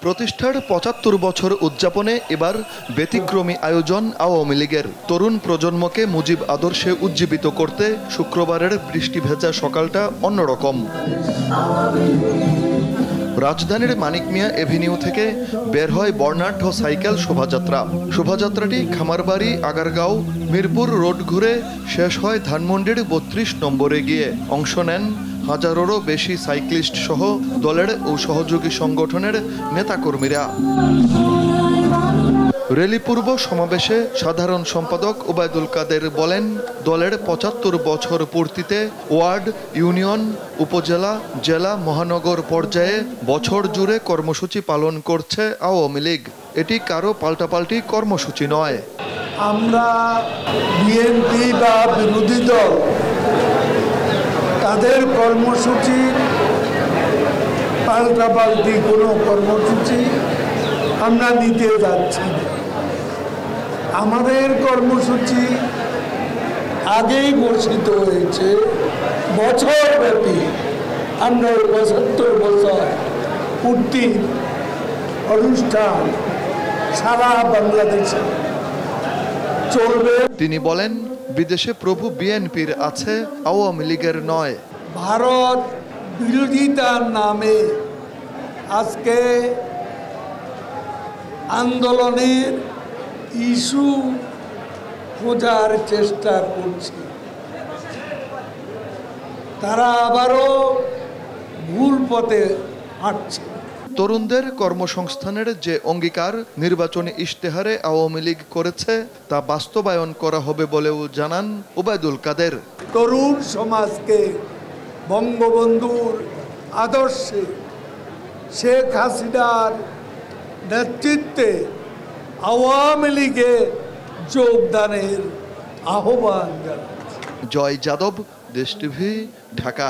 প্রতিষ্ঠার ৭৫ বছর উদযাপনে এবার ব্যতিক্রমী আয়োজন আওয়ামী লীগের। তরুণ প্রজন্মকে মুজিব আদর্শে উজ্জীবিত করতে শুক্রবারের বৃষ্টি ভেজা সকালটা অন্যরকম। রাজধানীর মানিক মিয়া এভিনিউ থেকে বের হয় বর্ণাঢ্য সাইকেল শোভাযাত্রা। শোভাযাত্রাটি খামারবাড়ি, আগারগাঁও, মিরপুর রোড ঘুরে শেষ হয় ধানমন্ডির ৩২ নম্বরে গিয়ে। অংশ নেন হাজারেরও বেশি সাইক্লিস্ট সহ দলের ও সহযোগী সংগঠনের নেতাকর্মীরা। র্যালি পূর্ব সমাবেশে সাধারণ সম্পাদক ওবায়দুল কাদের বলেন, দলের ৭৫ বছর পূর্তিতে ওয়ার্ড, ইউনিয়ন, উপজেলা, জেলা, মহানগর পর্যায়ে বছর জুড়ে কর্মসূচি পালন করছে আওয়ামী লীগ। এটি কারো পাল্টাপাল্টি কর্মসূচি নয়। আমরা বিএনপি বা বিরোধী দল তাদের কর্মসূচি পাল্টাপাল্টি কোনো কর্মসূচি আমরা নিতে যাচ্ছি। আমাদের কর্মসূচি আগেই ঘোষিত হয়েছে, বছরব্যাপী আমরা ৭৫ বছর পূর্তি অনুষ্ঠান সারা বাংলাদেশে চলবে। তিনি বলেন, বিদেশে প্রভু বিএনপির আছে, আওয়ামী লীগের নয়। ভারত বিরোধিতার নামে আজকে আন্দোলনের ইস্যু খোঁজার চেষ্টা করছে। তারা আবারও ভুল পথে হাঁটছে। তরুণদের কর্মসংস্থানের যে অঙ্গীকার নির্বাচনী ইশতেহারে আওয়ামী লীগ করেছে তা বাস্তবায়ন করা হবে বলেও জানান ওবায়দুল কাদের। তরুণ সমাজকে বঙ্গবন্ধুর আদর্শে শেখ হাসিনার নেতৃত্বে আওয়ামী লীগে যোগদানের আহ্বান জানাচ্ছে। জয় যাদব, দেশ টিভি, ঢাকা।